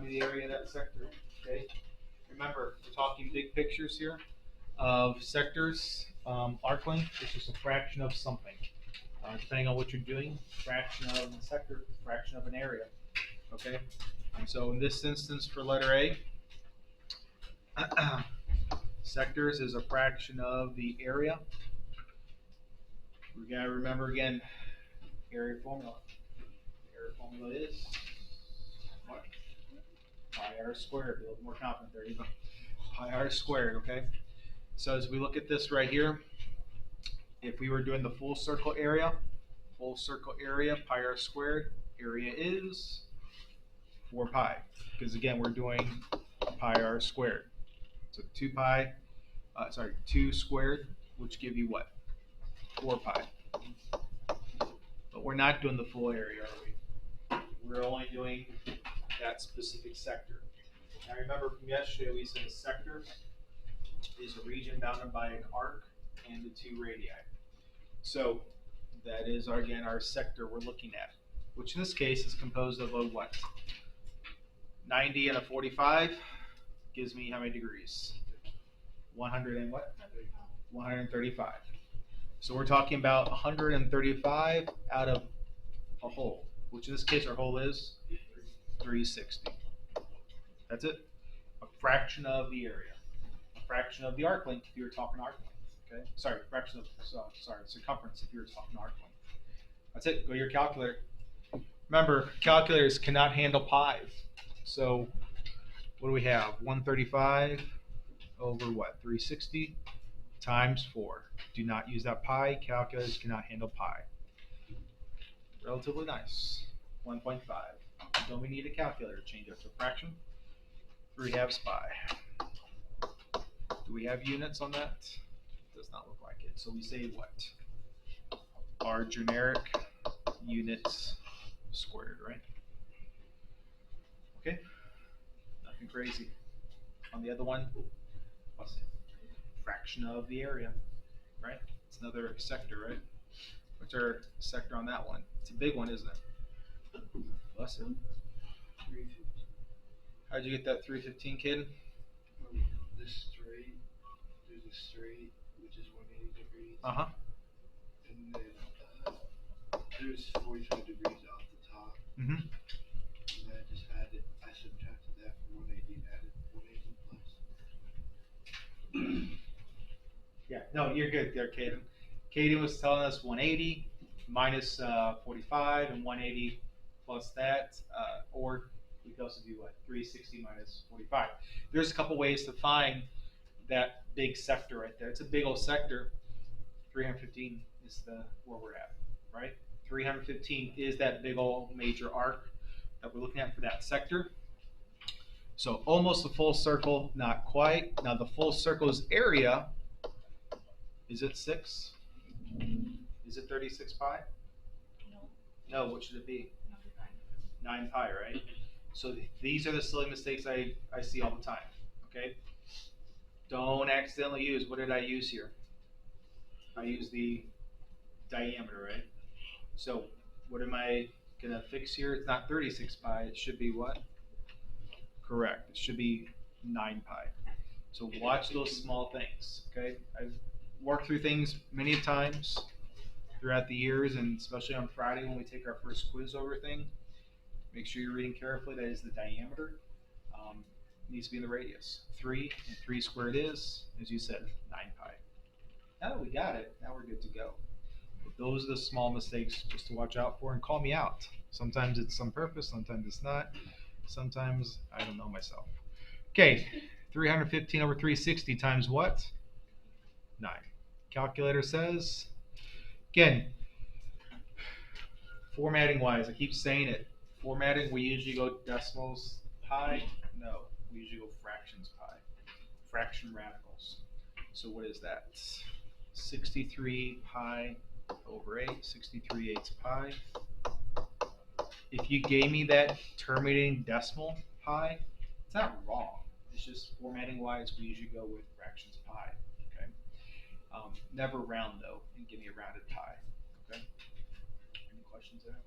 me the area of that sector. Okay. Remember, we're talking big pictures here of sectors. Arc length is just a fraction of something. Depending on what you're doing, fraction of a sector, fraction of an area. Okay. And so in this instance, for letter A, sectors is a fraction of the area. We gotta remember again, area formula. Area formula is what? Pi r squared. A little more confident there. You go. Pi r squared. Okay. So as we look at this right here, if we were doing the full circle area, pi r squared, area is 4 pi. Because again, we're doing pi r squared. So 2 squared, which give you what? 4 pi. But we're not doing the full area, are we? We're only doing that specific sector. Now remember from yesterday, we said a sector is a region bounded by an arc and the 2 radii. So that is, again, our sector we're looking at, which in this case is composed of a what? 90 and a 45 gives me how many degrees? 100 and what? 135. So we're talking about 135 out of a hole, which in this case our hole is 360. That's it. A fraction of the area. A fraction of the arc length if you were talking arc length. Okay. Sorry, fraction of circumference if you were talking arc length. That's it. Go to your calculator. Remember, calculators cannot handle pi. So what do we have? 135 over what? 360 times 4. Do not use that pi. Calculators cannot handle pi. Relatively nice. 1.5. Don't we need a calculator to change it to a fraction? 3/2 pi. Do we have units on that? Does not look like it. So we say what? Our generic units squared, right? Okay. Nothing crazy. On the other one, what's it? Fraction of the area, right? It's another sector, right? What's our sector on that one? It's a big one, isn't it? Bless it. 350. How'd you get that 315, kid? This straight, there's a straight, which is 180 degrees. Uh-huh. And then there's 45 degrees off the top. Mm-hmm. And I just added, I subtracted that from 180 and added 180 plus. Yeah, no, you're good there, Caden. Caden was telling us 180 minus 45 and 180 plus that, or we could also do what? 360 minus 45. There's a couple ways to find that big sector right there. It's a big old sector. 315 is where we're at, right? 315 is that big old major arc that we're looking at for that sector. So almost a full circle, not quite. Now the full circle's area, is it 6? Is it 36 pi? No, what should it be? 9 pi, right? So these are the silly mistakes I see all the time, okay? Don't accidentally use, what did I use here? I use the diameter, right? So what am I gonna fix here? It's not 36 pi, it should be what? Correct, it should be 9 pi. So watch those small things, okay? I've worked through things many times throughout the years, and especially on Friday when we take our first quiz over thing. Make sure you're reading carefully. That is the diameter. Needs to be in the radius. 3 and 3 squared is, as you said, 9 pi. Now that we got it, now we're good to go. But those are the small mistakes just to watch out for and call me out. Sometimes it's on purpose, sometimes it's not. Sometimes I don't know myself. Okay, 315 over 360 times what? 9. Calculator says, again, formatting wise, I keep saying it. Formatting, we usually go decimals pi. No, we usually go fractions pi. Fraction radicals. So what is that? 63 pi over 8. 63/8 pi. If you gave me that terminating decimal pi, it's not wrong. It's just formatting wise, we usually go with fractions pi. Okay. Never round though, and give me a rounded pi. Okay. Any questions there?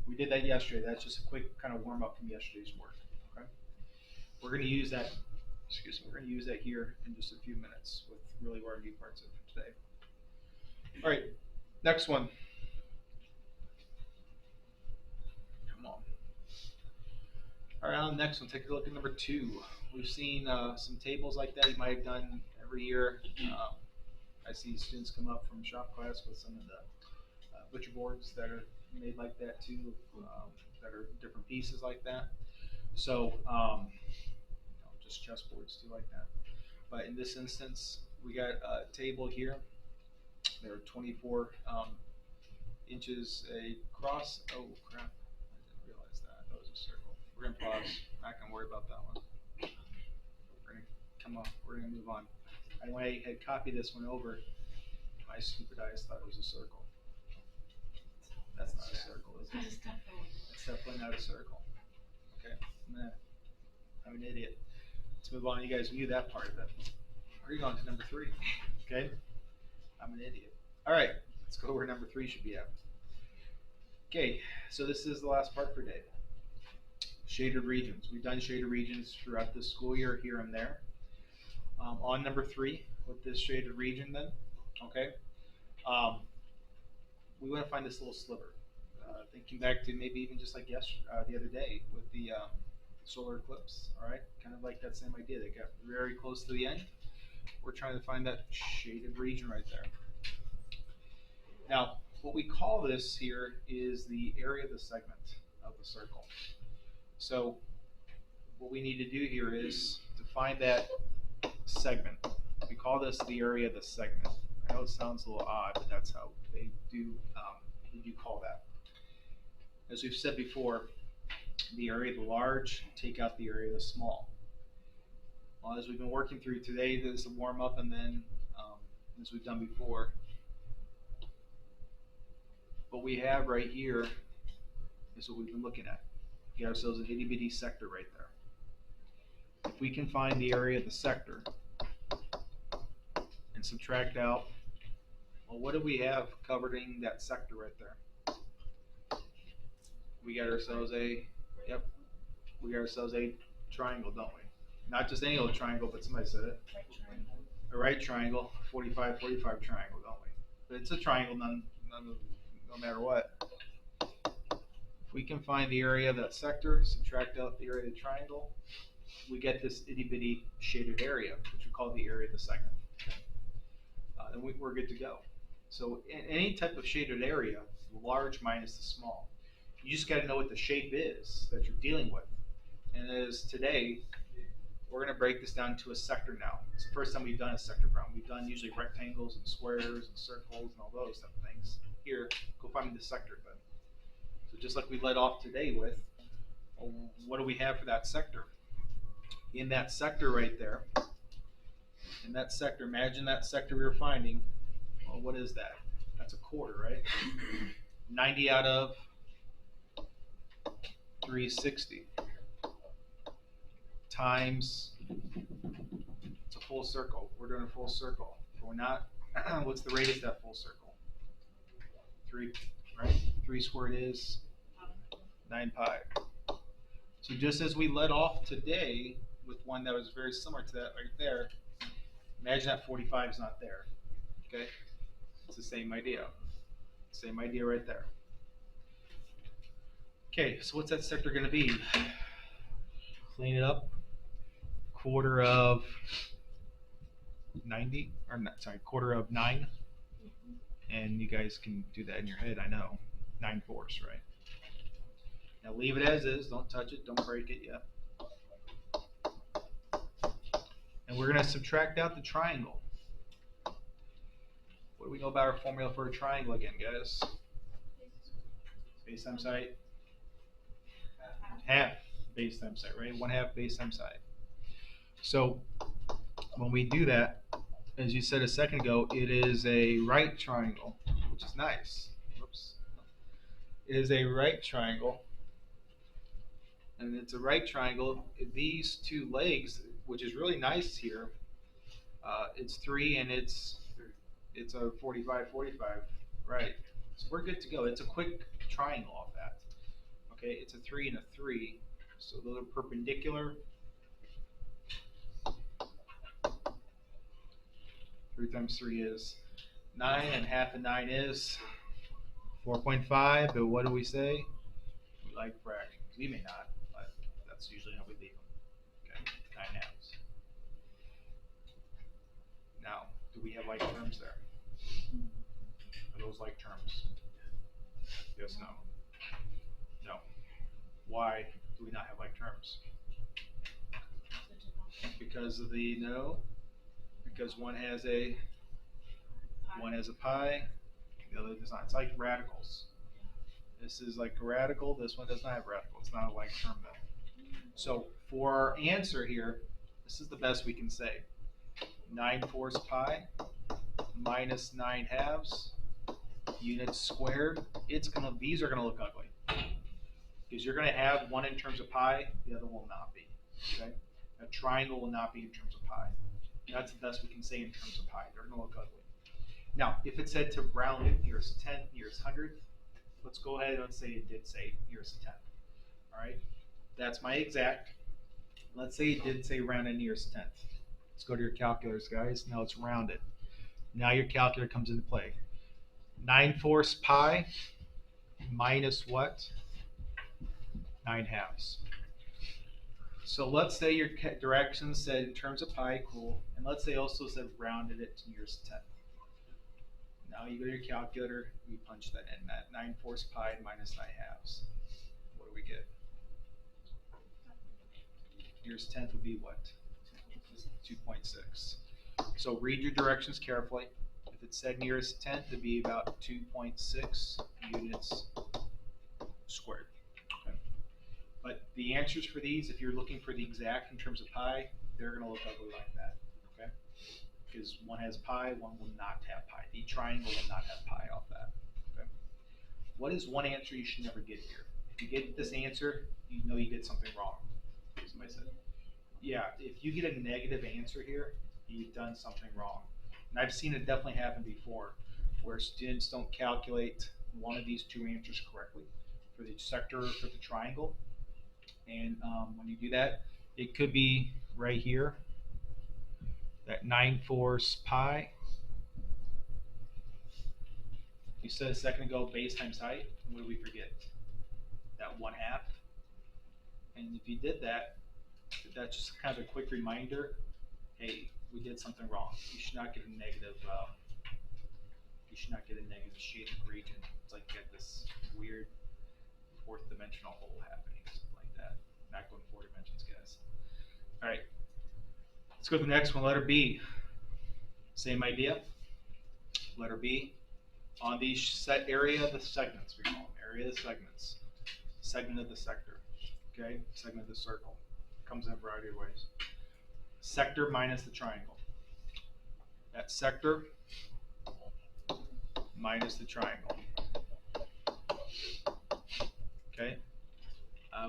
We did that yesterday. That's just a quick kind of warm up from yesterday's work. Okay. we're going to use that. Excuse me. We're going to use that here in just a few minutes with really where our new parts of today. All right, next one. Come on. All right, on the next one, take a look at number 2. We've seen some tables like that you might have done every year. I see students come up from shop class with some of the butcher boards that are made like that too, that are different pieces like that. So, just chessboards too like that. But in this instance, we got a table here. There are 24 inches across. Oh crap! I didn't realize that. That was a circle. We're gonna pause. Not gonna worry about that one. We're gonna come up. We're gonna move on. And when I had copied this one over, my stupid eyes thought it was a circle. That's not a circle, is it? That's definitely not a circle. Okay, I'm an idiot. Let's move on. You guys knew that part of it. We're going to number 3. Okay, I'm an idiot. All right, let's go where number 3 should be at. Okay, so this is the last part for Dave. Shaded regions. We've done shaded regions throughout the school year, here and there. On number 3, with this shaded region, then, okay, we want to find this little sliver. Thinking back to maybe even just like the other day with the solar eclipse. All right, kind of like that same idea. They got very close to the end. We're trying to find that shaded region right there. Now, what we call this here is the area of the segment of the circle. So what we need to do here is to find that segment. We call this the area of the segment. I know it sounds a little odd, but that's how they do call that. As we've said before, the area of the large, take out the area of the small. Well, as we've been working through today, there's a warm up, and then as we've done before, what we have right here is what we've been looking at. We get ourselves an itty bitty sector right there. If we can find the area of the sector and subtract out, well, what do we have covering that sector right there? We got ourselves a triangle, don't we? Not just any old triangle, but somebody said it. A right triangle, 45, 45 triangle, don't we? But it's a triangle no matter what. If we can find the area of that sector, subtract out the area of the triangle, we get this itty bitty shaded area, which we call the area of the segment. Then we're good to go. So in any type of shaded area, the large minus the small, you just got to know what the shape is that you're dealing with. And as today, we're going to break this down to a sector now. It's the first time we've done a sector problem. We've done usually rectangles and squares and circles and all those type of things. Here, go find me the sector. But so just like we led off today with, well, what do we have for that sector? In that sector right there, in that sector, imagine that sector we were finding. Well, what is that? That's a quarter, right? 90 out of 360 times, it's a full circle. We're doing a full circle. But we're not, what's the radius of that full circle? 3, right? 3 squared is 9 pi. So just as we led off today with one that was very similar to that right there, imagine that 45 is not there, okay? It's the same idea. Same idea right there. Okay, so what's that sector going to be? Clean it up. Quarter of 90, or not, sorry, quarter of 9. And you guys can do that in your head, I know. 9/4, right? Now leave it as is, don't touch it, don't break it yet. And we're going to subtract out the triangle. What do we know about our formula for a triangle again, guys? Base times height. Half base times height, right? 1/2 base times height. So when we do that, as you said a second ago, it is a right triangle, which is nice. Whoops. It is a right triangle. And it's a right triangle. These two legs, which is really nice here, it's 3 and it's a 45, 45, right? So we're good to go. It's a quick triangle off that. Okay, it's a 3 and a 3, so those are perpendicular. 3 times 3 is 9, and half of 9 is 4.5. But what do we say? We like fractions. We may not, but that's usually how we leave them. Okay, 9 halves. Now, do we have like terms there? Are those like terms? Yes, no. No. Why do we not have like terms? Because of the no. Because one has a pi, the other does not. It's like radicals. This is like a radical. This one does not have radical. It's not a like term though. So for our answer here, this is the best we can say. 9/4 pi minus 9 halves units squared. These are gonna look ugly because you're gonna have one in terms of pi, the other will not be. Okay, a triangle will not be in terms of pi. That's the best we can say in terms of pi. They're gonna look ugly. Now, if it said to round it nearest 10th, nearest 100th, let's go ahead and say it did say nearest 10th. All right, that's my exact. Let's say it did say round it nearest 10th. Let's go to your calculators, guys. Now let's round it. Now your calculator comes into play. 9/4 pi minus what? 9 halves. So let's say your directions said in terms of pi, cool. And let's say also said rounded it to nearest 10th. Now you go to your calculator, you punch that in, that 9/4 pi minus 9 halves. What do we get? Nearest 10th would be what? 2.6. So read your directions carefully. If it said nearest 10th, it'd be about 2.6 units squared. Okay. But the answers for these, if you're looking for the exact in terms of pi, they're going to look ugly like that. Okay? Because one has pi, one will not have pi. The triangle will not have pi off that. Okay? What is one answer you should never get here? If you get this answer, you know you did something wrong. Somebody said, yeah, if you get a negative answer here, you've done something wrong. And I've seen it definitely happen before, where students don't calculate one of these two answers correctly for the sector or for the triangle. And when you do that, it could be right here, that 9/4 pi. You said a second ago base times height. What did we forget? That 1/2. And if you did that, that's just kind of a quick reminder. Hey, we did something wrong. You should not get a negative. You should not get a negative shaded region. It's like you get this weird fourth dimensional hole happening, something like that. Not going 4 dimensions, guys. All right, let's go to the next one. Letter B. Same idea. Letter B. On the set area of the segments, we call them area of the segments. Segment of the sector. Okay, segment of the circle. Comes in a variety of ways. Sector minus the triangle. That sector minus the triangle. Okay,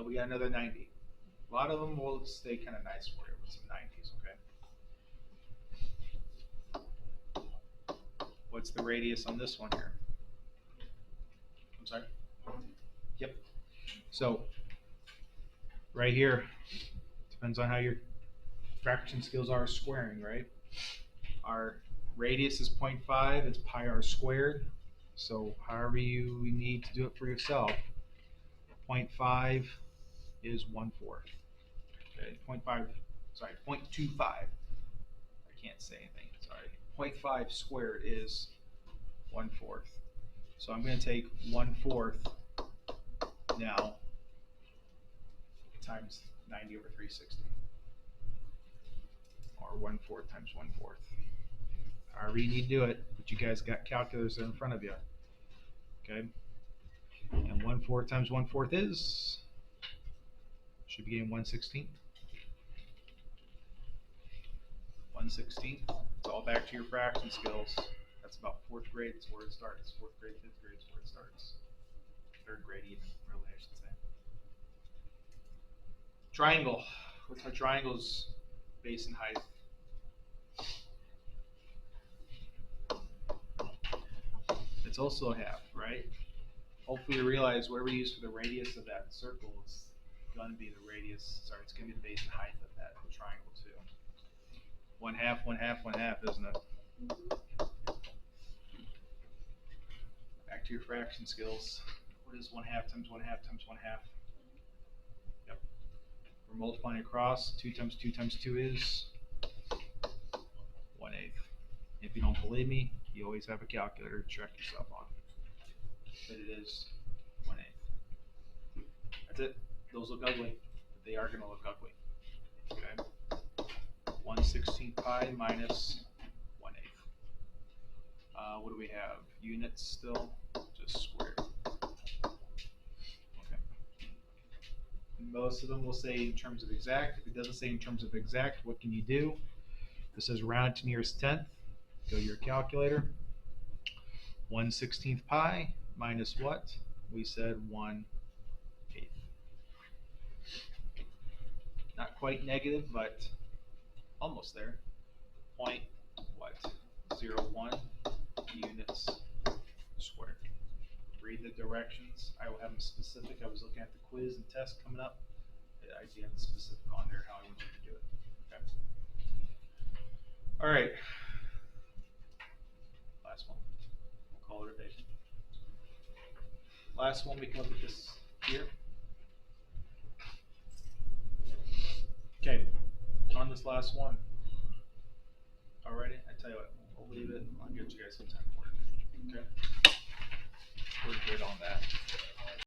we got another 90. A lot of them will stay kind of nice for you with some 90s, okay? What's the radius on this one here? I'm sorry? Yep. So, right here, depends on how your fraction skills are squaring, right? Our radius is 0.5, it's pi r squared. So however you need to do it for yourself, 0.5 is 1/4. Okay, 0.25. I can't say anything, sorry. 0.5 squared is 1/4. So I'm going to take 1/4 now times 90 over 360. Or 1/4 times 1/4. However you need to do it, but you guys got calculators in front of you. Okay? And 1/4 times 1/4 is, should be getting 1/16. 1/16. It's all back to your fraction skills. That's about 4th grade, that's where it starts. 4th grade, 5th grade is where it starts. 3rd grade even, really, I should say. Triangle. What's our triangle's base and height? It's also a half, right? Hopefully you realize whatever you use for the radius of that circle is going to be the radius, it's going to be the base and height of that triangle too. 1/2, 1/2, 1/2, isn't it? Back to your fraction skills. What is 1/2 times 1/2 times 1/2? Yep. We're multiplying across. 2 times 2 times 2 is 1/8. If you don't believe me, you always have a calculator to check yourself on. But it is 1/8. That's it. Those look ugly, but they are going to look ugly. Okay. 1/16 pi minus 1/8. What do we have? Units still? Just squared. Okay. Most of them will say in terms of exact. If it doesn't say in terms of exact, what can you do? If it says round to nearest tenth, go to your calculator. 1/16 pi minus what? We said 1/8. Not quite negative, but almost there. Point what? 0.01 units squared. Read the directions. I will have them specific. I was looking at the quiz and test coming up. I do have the specific on there how I want you to do it. Okay. All right. Last one. We'll call it a day. Last one, we can look at this here. Okay. On this last one. Alrighty. I tell you what. We'll leave it. I'll give you guys some time for it. Okay. We're good on that.